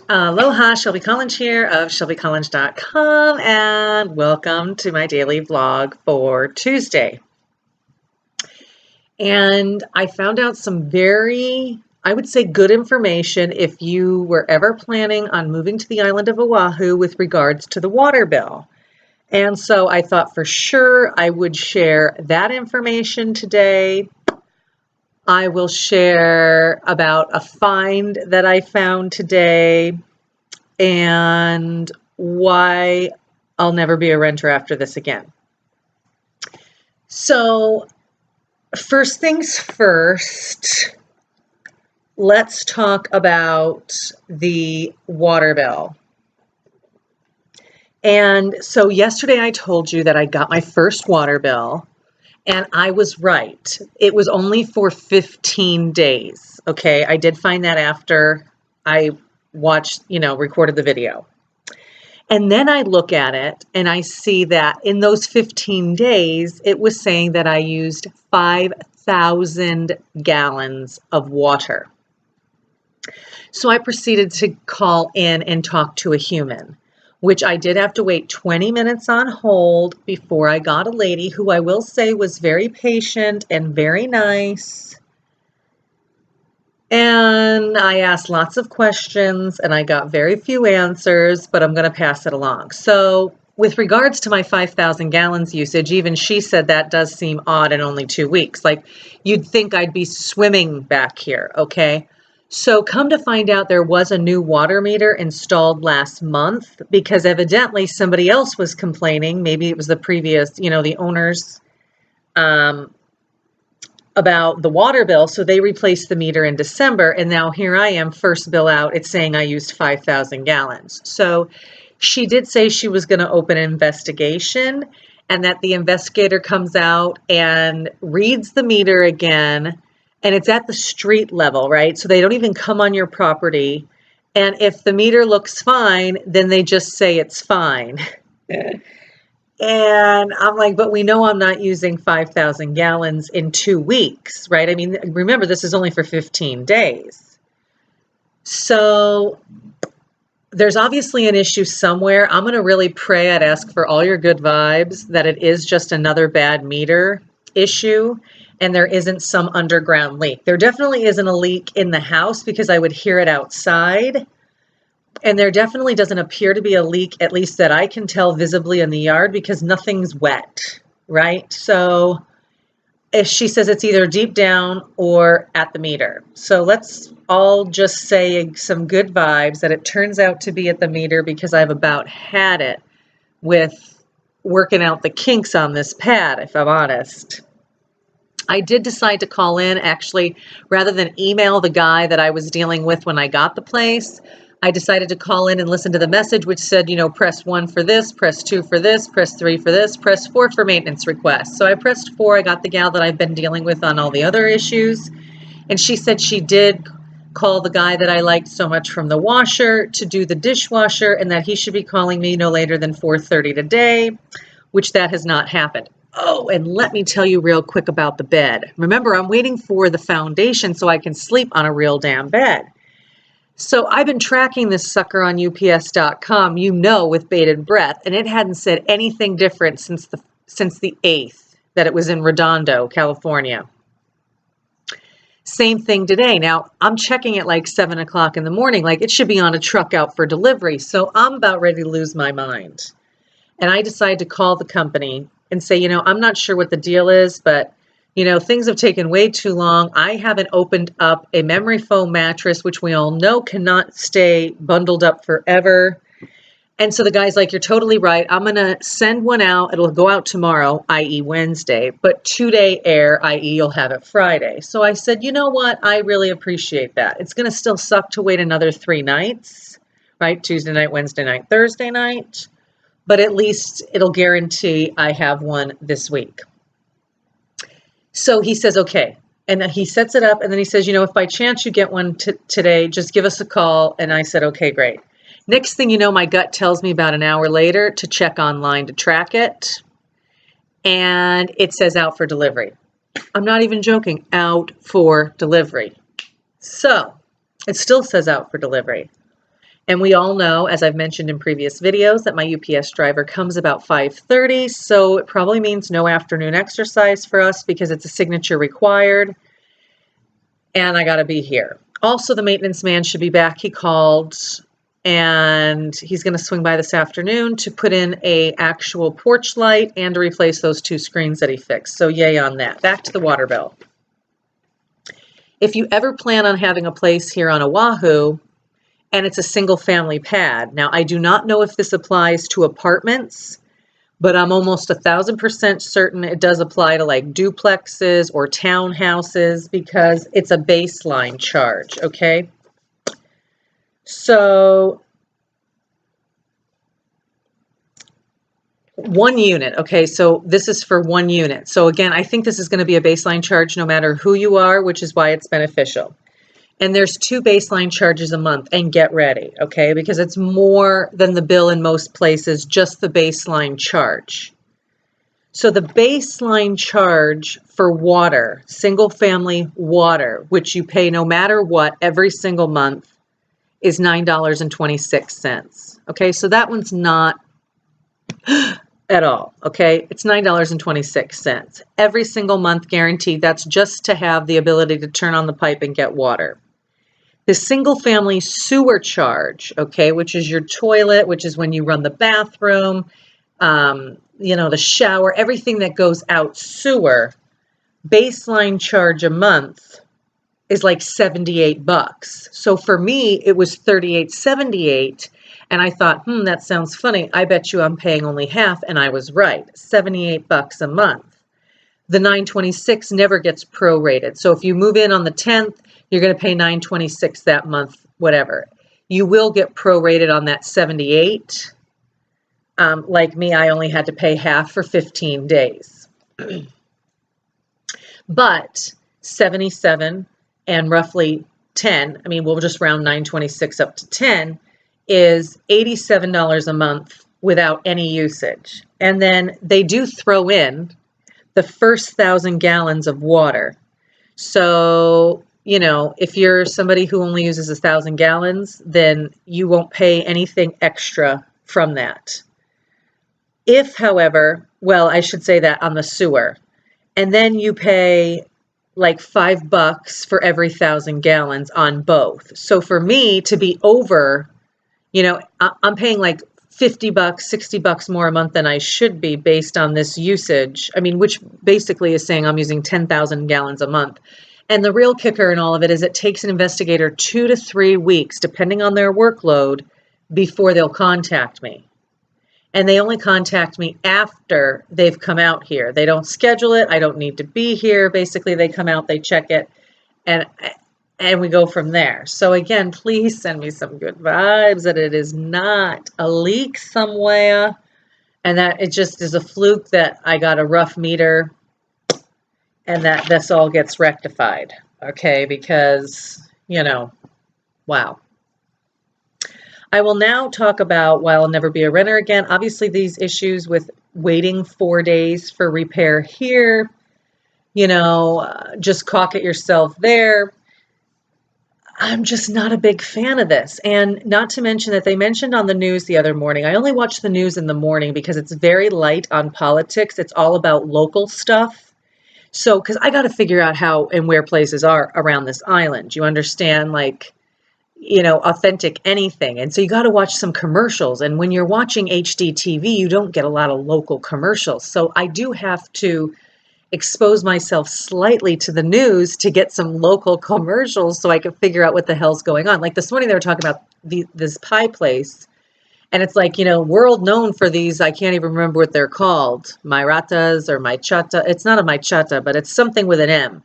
Aloha, Shelby Collins here of shelbycollins.com, and welcome to my daily vlog for Tuesday. And I found out some very, I would say, good information if you were ever planning on moving to the island of Oahu with regards to the water bill. And so I thought for sure I would share that information today. I will share about a find that I found today and why I'll never be a renter after this again. So, first things first, let's talk about the water bill. And so yesterday I told you that I got my first water bill. And I was right. It was only for 15 days. Okay. I did find that after I watched, recorded the video. And then I look at it and I see that in those 15 days, it was saying that I used 5,000 gallons of water. So I proceeded to call in and talk to a human, which I did have to wait 20 minutes on hold before I got a lady who I will say was very patient and very nice. And I asked lots of questions and I got very few answers, but I'm going to pass it along. So with regards to my 5,000 gallons usage, even she said that does seem odd in only 2 weeks. Like you'd think I'd be swimming back here, okay? So come to find out there was a new water meter installed last month because evidently somebody else was complaining. Maybe it was the previous, the owners about the water bill. So they replaced the meter in December. And now here I am, first bill out. It's saying I used 5,000 gallons. So she did say she was going to open an investigation and that the investigator comes out and reads the meter again. And it's at the street level, right? So they don't even come on your property. And if the meter looks fine, then they just say it's fine. And I'm like, but we know I'm not using 5,000 gallons in 2 weeks, right? I mean, remember, this is only for 15 days. So there's obviously an issue somewhere. I'm going to really pray. I'd ask for all your good vibes that it is just another bad meter issue. And there isn't some underground leak. There definitely isn't a leak in the house because I would hear it outside. And there definitely doesn't appear to be a leak, at least that I can tell visibly in the yard because nothing's wet, right? So if she says it's either deep down or at the meter. So let's all just say some good vibes that it turns out to be at the meter because I've about had it with working out the kinks on this pad, if I'm honest. I did decide to call in, actually, rather than email the guy that I was dealing with when I got the place. I decided to call in and listen to the message, which said, press 1 for this, press 2 for this, press 3 for this, press 4 for maintenance requests. So I pressed 4. I got the gal that I've been dealing with on all the other issues. And she said she did call the guy that I liked so much from the washer to do the dishwasher and that he should be calling me no later than 4:30 today, which that has not happened. Oh, and let me tell you real quick about the bed. Remember, I'm waiting for the foundation so I can sleep on a real damn bed. So I've been tracking this sucker on UPS.com, with bated breath, and it hadn't said anything different since the 8th that it was in Redondo, California. Same thing today. Now, I'm checking it like 7 o'clock in the morning, like it should be on a truck out for delivery. So I'm about ready to lose my mind. And I decided to call the company and say, I'm not sure what the deal is, but, things have taken way too long. I haven't opened up a memory foam mattress, which we all know cannot stay bundled up forever. And so the guy's like, you're totally right. I'm going to send one out. It'll go out tomorrow, i.e. Wednesday, but 2-day air, i.e. you'll have it Friday. So I said, you know what? I really appreciate that. It's going to still suck to wait another 3 nights, right? Tuesday night, Wednesday night, Thursday night. But at least it'll guarantee I have one this week. So he says, okay. And he sets it up. And then he says, if by chance you get one today, just give us a call. And I said, okay, great. Next thing you know, my gut tells me about an hour later to check online to track it. And it says out for delivery. I'm not even joking, out for delivery. So it still says out for delivery. And we all know, as I've mentioned in previous videos, that my UPS driver comes about 5:30, so it probably means no afternoon exercise for us because it's a signature required, and I got to be here. Also, the maintenance man should be back. He called, and he's going to swing by this afternoon to put in a actual porch light and to replace those 2 screens that he fixed. So yay on that. Back to the water bill. If you ever plan on having a place here on Oahu, and it's a single family pad. Now, I do not know if this applies to apartments, but I'm almost 1,000% certain it does apply to like duplexes or townhouses because it's a baseline charge, okay? So 1 unit, okay, so this is for 1 unit. So again, I think this is going to be a baseline charge no matter who you are, which is why it's beneficial. And there's 2 baseline charges a month, and get ready, okay? Because it's more than the bill in most places, just the baseline charge. So the baseline charge for water, single family water, which you pay no matter what every single month, is $9.26. Okay, so that one's not at all, okay? It's $9.26. Every single month guaranteed. That's just to have the ability to turn on the pipe and get water. The single family sewer charge, okay, which is your toilet, which is when you run the bathroom, you know, the shower, everything that goes out sewer, baseline charge a month is like $78. So for me, it was $38.78. And I thought, that sounds funny. I bet you I'm paying only half. And I was right, $78 a month. The $9.26 never gets prorated. So if you move in on the 10th, you're going to pay $9.26 that month, whatever. You will get prorated on that 78. Like me, I only had to pay half for 15 days. But 77 and roughly 10, I mean, we'll just round 926 up to 10, is $87 a month without any usage. And then they do throw in the first 1,000 gallons of water. So, you know, if you're somebody who only uses 1,000 gallons, then you won't pay anything extra from that. If, however, well, I should say that on the sewer, and then you pay like $5 for every 1,000 gallons on both. So for me to be over, you know, I'm paying like $50, $60 more a month than I should be based on this usage. I mean, which basically is saying I'm using 10,000 gallons a month. And the real kicker in all of it is it takes an investigator 2 to 3 weeks, depending on their workload, before they'll contact me. And they only contact me after they've come out here. They don't schedule it. I don't need to be here. Basically, they come out, they check it, and we go from there. So again, please send me some good vibes that it is not a leak somewhere and that it just is a fluke that I got a rough meter and that this all gets rectified. Okay, because, you know, wow. I will now talk about why I'll never be a renter again. Obviously, these issues with waiting 4 days for repair here, you know, just caulk it yourself there. I'm just not a big fan of this. And not to mention that they mentioned on the news the other morning, I only watch the news in the morning because it's very light on politics. It's all about local stuff. So, because I got to figure out how and where places are around this island. You understand, like, you know, authentic anything. And so you got to watch some commercials. And when you're watching HD TV, you don't get a lot of local commercials. So I do have to expose myself slightly to the news to get some local commercials so I can figure out what the hell's going on. Like this morning, they were talking about this pie place. And it's like, you know, world known for these, I can't even remember what they're called, Mairatas or Maichata. It's not a Maichata, but it's something with an M.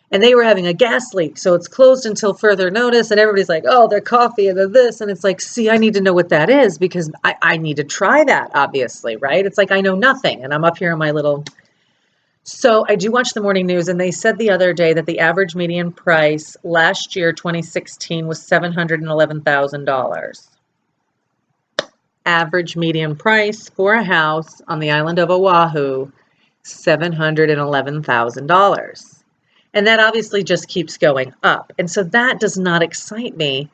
And they were having a gas leak, so it's closed until further notice. And everybody's like, oh, their coffee and this. And it's like, see, I need to know what that is because I need to try that, obviously, right? It's like I know nothing. And I'm up here in my little... So I do watch the morning news, and they said the other day that the average median price last year, 2016, was $711,000. Average median price for a house on the island of Oahu, $711,000. And that obviously just keeps going up. And so that does not excite me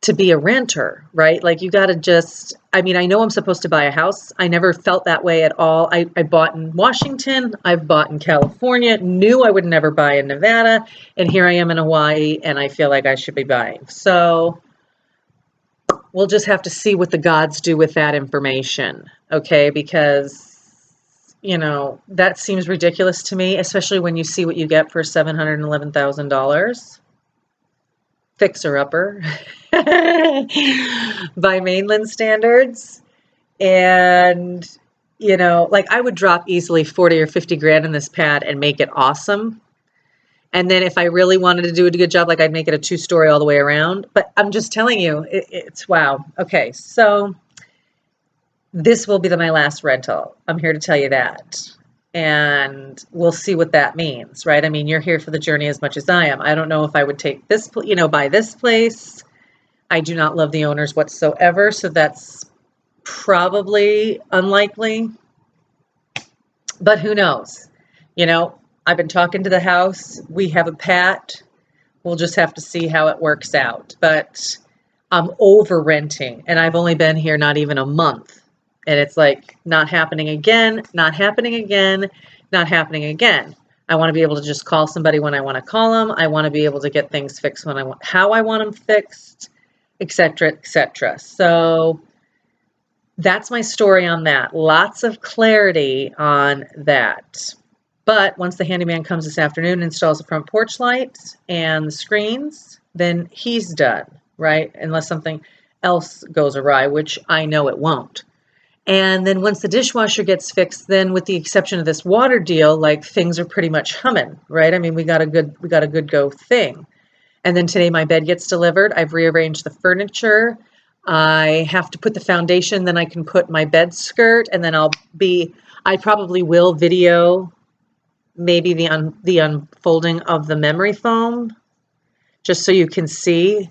to be a renter, right? Like you got to just, I mean, I know I'm supposed to buy a house. I never felt that way at all. I bought in Washington. I've bought in California, knew I would never buy in Nevada. And here I am in Hawaii and I feel like I should be buying. So we'll just have to see what the gods do with that information. Okay. Because, you know, that seems ridiculous to me, especially when you see what you get for $711,000. Fixer-upper by mainland standards. And, you know, like I would drop easily 40 or 50 grand in this pad and make it awesome. And then if I really wanted to do a good job, like I'd make it a 2-story all the way around. But I'm just telling you, it's wow. Okay, so this will be my last rental. I'm here to tell you that. And we'll see what that means, right? I mean, you're here for the journey as much as I am. I don't know if I would take this, you know, buy this place. I do not love the owners whatsoever, so that's probably unlikely. But who knows? You know, I've been talking to the house. We have a pat. We'll just have to see how it works out. But I'm over renting, and I've only been here not even a month. And it's like not happening again, not happening again, not happening again. I want to be able to just call somebody when I want to call them. I want to be able to get things fixed when I want, how I want them fixed, etc., etc. So that's my story on that. Lots of clarity on that. But once the handyman comes this afternoon and installs the front porch light and the screens, then he's done, right? Unless something else goes awry, which I know it won't. And then once the dishwasher gets fixed, then with the exception of this water deal, like things are pretty much humming, right? I mean, we got a good go thing. And then today my bed gets delivered. I've rearranged the furniture. I have to put the foundation, then I can put my bed skirt, and then I probably will video maybe the unfolding of the memory foam, just so you can see,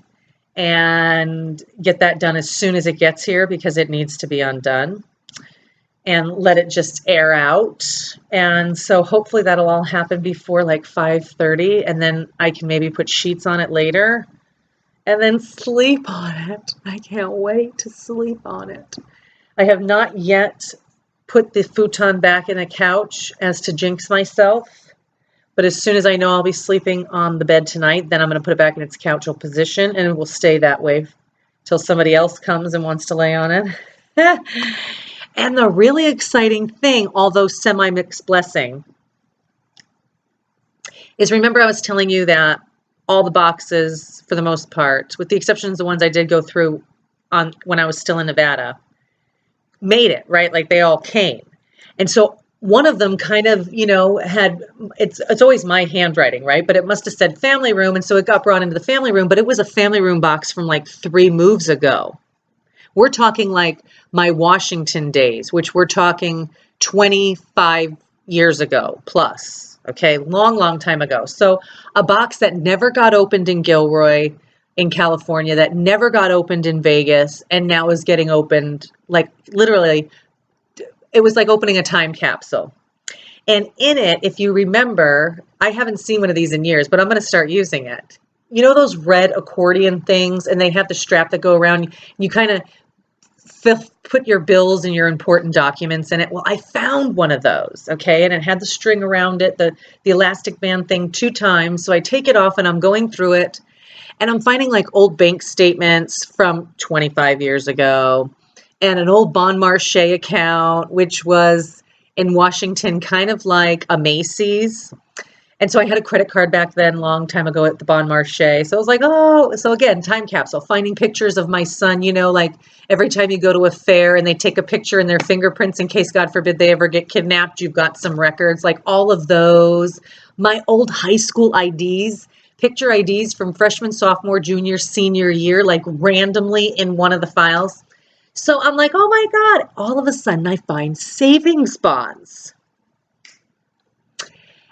and get that done as soon as it gets here because it needs to be undone, and let it just air out. And so hopefully that'll all happen before like 5:30, and then I can maybe put sheets on it later and then sleep on it. I can't wait to sleep on it. I have not yet put the futon back in the couch as to jinx myself. But as soon as I know I'll be sleeping on the bed tonight, then I'm going to put it back in its couchal position, and it will stay that way till somebody else comes and wants to lay on it. And the really exciting thing, although semi-mixed blessing, is remember I was telling you that all the boxes, for the most part, with the exceptions of the ones I did go through on when I was still in Nevada, made it, right? Like they all came. And so one of them kind of, you know, had, it's always my handwriting, right? But it must have said family room. And so it got brought into the family room, but it was a family room box from like 3 moves ago. We're talking like my Washington days, which we're talking 25 years ago plus. Okay. Long, long time ago. So a box that never got opened in Gilroy in California, that never got opened in Vegas, and now is getting opened, like literally it was like opening a time capsule. And in it, if you remember, I haven't seen one of these in years, but I'm going to start using it. You know those red accordion things, and they have the strap that go around. You kind of put your bills and your important documents in it. Well, I found one of those, okay, and it had the string around it, the elastic band thing 2 times. So I take it off, and I'm going through it, and I'm finding like old bank statements from 25 years ago, and an old Bon Marché account, which was in Washington, kind of like a Macy's. And so I had a credit card back then, long time ago at the Bon Marché. So I was like, oh, so again, time capsule, finding pictures of my son, you know, like every time you go to a fair and they take a picture and their fingerprints in case, God forbid, they ever get kidnapped, you've got some records, like all of those. My old high school IDs, picture IDs from freshman, sophomore, junior, senior year, like randomly in one of the files. So I'm like, oh my God, all of a sudden I find savings bonds.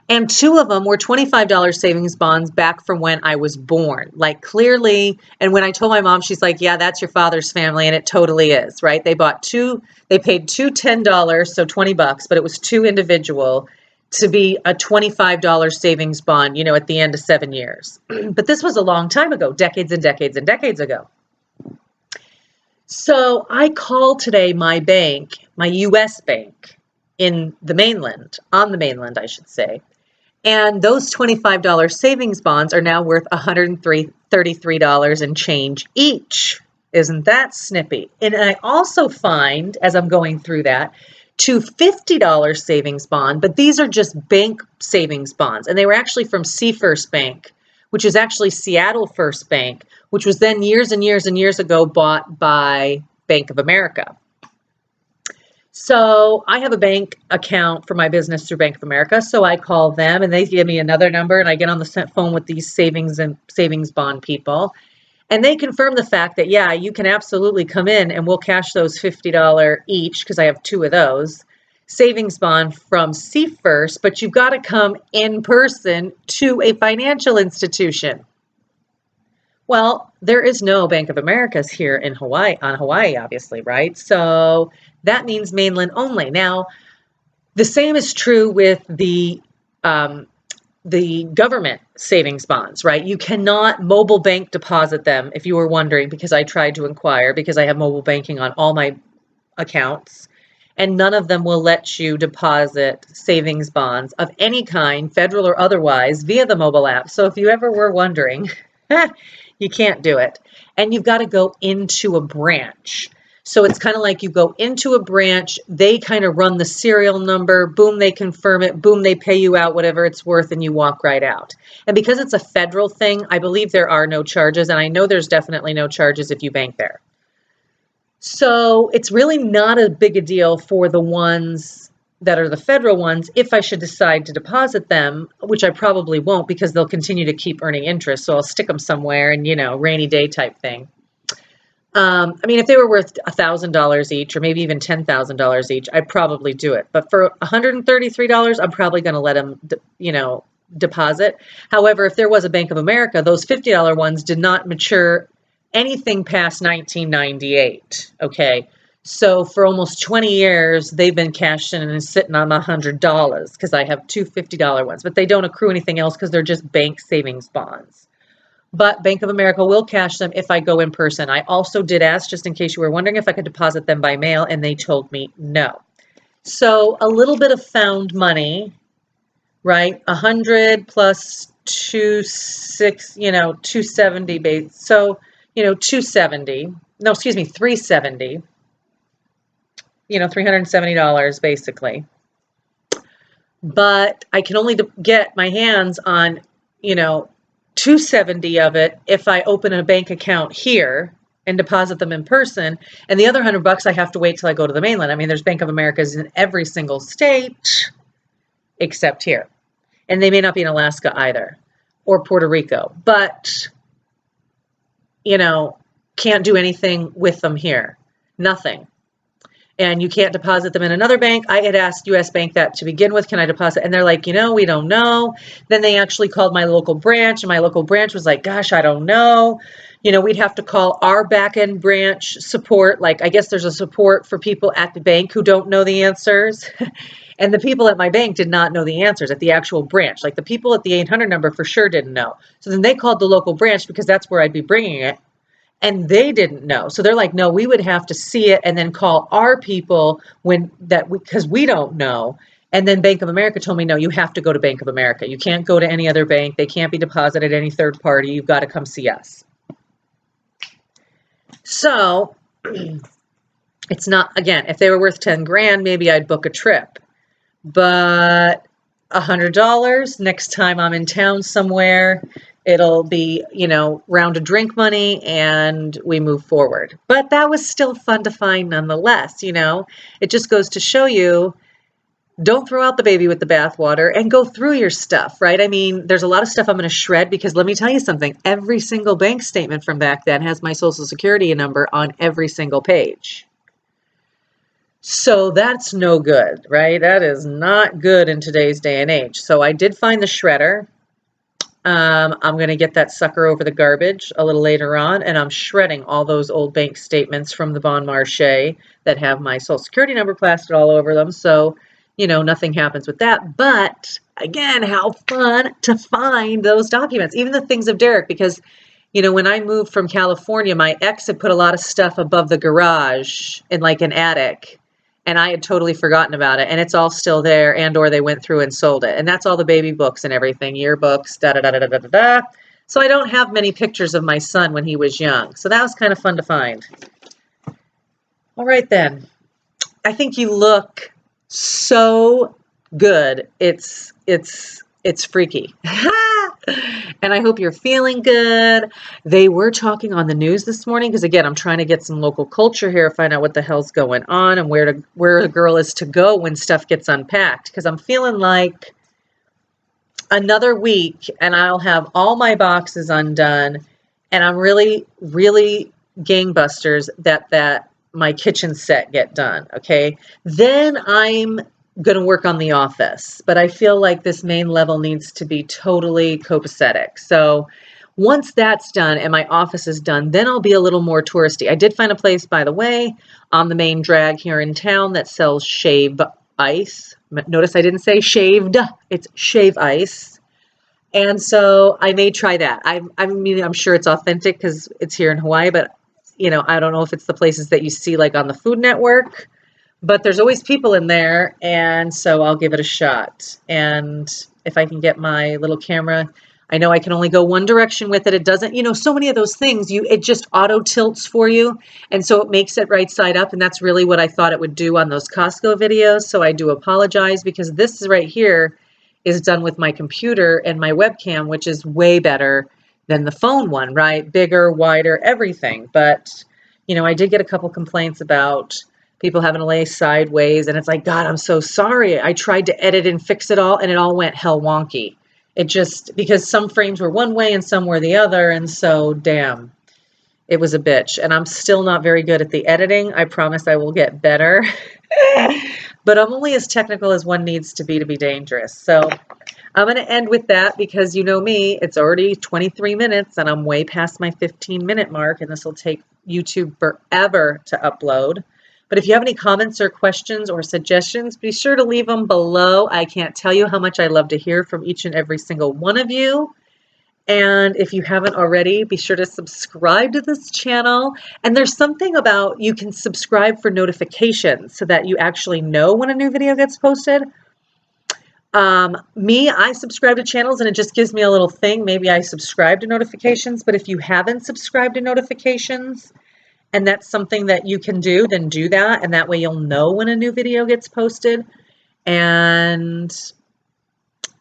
And 2 of them were $25 savings bonds back from when I was born. Like clearly, and when I told my mom, she's like, yeah, that's your father's family. And it totally is, right? They bought 2, they paid 2 $10, so $20, but it was 2 individual to be a $25 savings bond, you know, at the end of 7 years. But this was a long time ago, decades and decades and decades ago. So I called today my bank, my US bank in the mainland, on the mainland, I should say. And those $25 savings bonds are now worth $133 and change each. Isn't that snippy? And I also find, as I'm going through that, two $50 savings bond, but these are just bank savings bonds. And they were actually from C First Bank, which is actually Seattle First Bank, which was then years and years and years ago bought by Bank of America. So I have a bank account for my business through Bank of America. So I call them and they give me another number and I get on the phone with these savings bond people. And they confirm the fact that, yeah, you can absolutely come in and we'll cash those $50 each, because I have two of those, savings bond from C First, but you've got to come in person to a financial institution. Well, there is no Bank of America's here in Hawaii, on Hawaii, obviously, right? So that means mainland only. Now, the same is true with the government savings bonds, right? You cannot mobile bank deposit them, if you were wondering, because I tried to inquire, because I have mobile banking on all my accounts, and none of them will let you deposit savings bonds of any kind, federal or otherwise, via the mobile app. So if you ever were wondering, you can't do it. And you've got to go into a branch. So it's kind of like you go into a branch, they kind of run the serial number, boom, they confirm it, boom, they pay you out whatever it's worth, and you walk right out. And because it's a federal thing, I believe there are no charges, and I know there's definitely no charges if you bank there. So it's really not a big a deal for the ones that are the federal ones if I should decide to deposit them, which I probably won't, because they'll continue to keep earning interest. So I'll stick them somewhere and, rainy day type thing. I mean, if they were worth $1,000 each, or maybe even $10,000 each, I'd probably do it. But for $133, I'm probably going to let them, deposit. However, if there was a Bank of America, those $50 ones did not mature anything past 1998. Okay. So for almost 20 years, they've been cashed in and sitting on $100, because I have two $50 ones, but they don't accrue anything else because they're just bank savings bonds. But Bank of America will cash them if I go in person. I also did ask, just in case you were wondering, if I could deposit them by mail, and they told me no. So a little bit of found money, right? 100 plus 270 base. So, 270. No, excuse me, 370. $370 basically. But I can only get my hands on, 270 of it if I open a bank account here and deposit them in person, and the other $100 I have to wait till I go to the mainland. I mean, there's Bank of America's in every single state except here, and they may not be in Alaska either, or Puerto Rico, but can't do anything with them here, nothing. And you can't deposit them in another bank. I had asked US Bank that to begin with, can I deposit? And they're like, we don't know. Then they actually called my local branch, and my local branch was like, gosh, I don't know. We'd have to call our back-end branch support. Like, I guess there's a support for people at the bank who don't know the answers. And the people at my bank did not know the answers at the actual branch. Like, the people at the 800 number for sure didn't know. So then they called the local branch, because that's where I'd be bringing it. And they didn't know. So they're like, no, we would have to see it and then call our people because we don't know. And then Bank of America told me, no, you have to go to Bank of America. You can't go to any other bank. They can't be deposited any third party. You've got to come see us. So it's not, again, if they were worth 10 grand, maybe I'd book a trip. But $100 next time I'm in town somewhere, it'll be, round of drink money, and we move forward. But that was still fun to find nonetheless, It just goes to show you, don't throw out the baby with the bathwater, and go through your stuff, right? I mean, there's a lot of stuff I'm going to shred, because let me tell you something. Every single bank statement from back then has my Social Security number on every single page. So that's no good, right? That is not good in today's day and age. So I did find the shredder. I'm going to get that sucker over the garbage a little later on, and I'm shredding all those old bank statements from the Bon Marché that have my Social Security number plastered all over them. So, nothing happens with that. But again, how fun to find those documents, even the things of Derek, because You know, when I moved from California, my ex had put a lot of stuff above the garage in like an attic, and I had totally forgotten about it, and it's all still there, and or they went through and sold it. And that's all the baby books and everything, yearbooks, da da da da da da da. So I don't have many pictures of my son when he was young. So that was kind of fun to find. All right then. I think you look so good. It's freaky. And I hope you're feeling good. They were talking on the news this morning because again, I'm trying to get some local culture here, find out what the hell's going on and where the girl is to go when stuff gets unpacked, because I'm feeling like another week and I'll have all my boxes undone, and I'm really gangbusters that my kitchen set get done. Okay, then I'm going to work on the office, but I feel like this main level needs to be totally copacetic. So once that's done and my office is done, then I'll be a little more touristy. I did find a place, by the way, on the main drag here in town that sells shave ice. Notice I didn't say shaved, it's shave ice. And so I may try that. I mean, I'm sure it's authentic because it's here in Hawaii, but you know, I don't know if it's the places that you see like on the Food Network, but there's always people in there, and so I'll give it a shot. And if I can get my little camera, I know I can only go one direction with it. It doesn't, you know, so many of those things, it just auto tilts for you, and so it makes it right side up, and that's really what I thought it would do on those Costco videos. So I do apologize, because this right here is done with my computer and my webcam, which is way better than the phone one, right? Bigger, wider, everything. But, you know, I did get a couple complaints about people having to lay sideways, and it's like, God, I'm so sorry. I tried to edit and fix it all, and it all went hell wonky. It just, because some frames were one way and some were the other, and so, damn, it was a bitch. And I'm still not very good at the editing. I promise I will get better. But I'm only as technical as one needs to be dangerous. So I'm going to end with that, because you know me, it's already 23 minutes and I'm way past my 15-minute mark, and this will take YouTube forever to upload. But if you have any comments or questions or suggestions, be sure to leave them below. I can't tell you how much I love to hear from each and every single one of you. And if you haven't already, be sure to subscribe to this channel. And there's something about, you can subscribe for notifications so that you actually know when a new video gets posted. I subscribe to channels and it just gives me a little thing. Maybe I subscribe to notifications, but if you haven't subscribed to notifications and that's something that you can do, then do that. And that way you'll know when a new video gets posted. And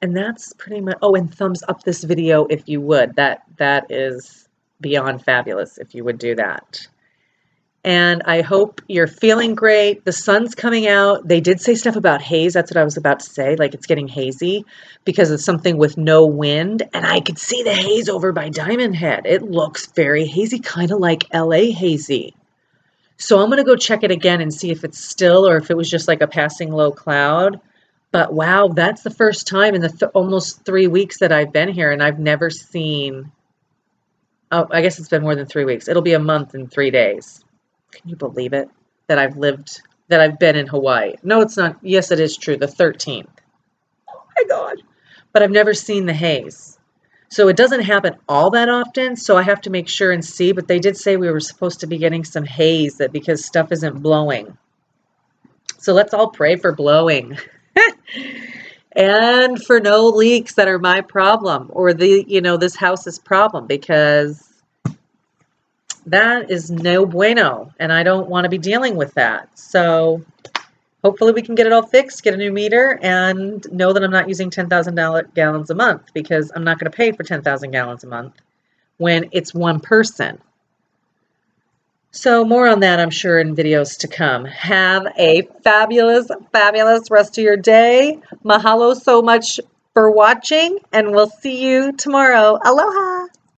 that's pretty much, oh, and thumbs up this video if you would. That is beyond fabulous if you would do that. And I hope you're feeling great. The sun's coming out. They did say stuff about haze. That's what I was about to say. Like, it's getting hazy because it's something with no wind. And I could see the haze over by Diamond Head. It looks very hazy, kind of like LA hazy. So I'm going to go check it again and see if it's still, or if it was just like a passing low cloud. But wow, that's the first time in the almost 3 weeks that I've been here, and I've never seen, oh, I guess it's been more than 3 weeks. It'll be a month and 3 days. Can you believe it? That I've been in Hawaii. No, it's not. Yes, it is true. The 13th. Oh my God. But I've never seen the haze. So it doesn't happen all that often. So I have to make sure and see. But they did say we were supposed to be getting some haze, that because stuff isn't blowing. So let's all pray for blowing. And for no leaks that are my problem, or this house's problem, because that is no bueno, and I don't want to be dealing with that. So hopefully we can get it all fixed, get a new meter, and know that I'm not using 10,000 gallons a month, because I'm not going to pay for 10,000 gallons a month when it's one person. So more on that, I'm sure, in videos to come. Have a fabulous, fabulous rest of your day. Mahalo so much for watching, and we'll see you tomorrow. Aloha!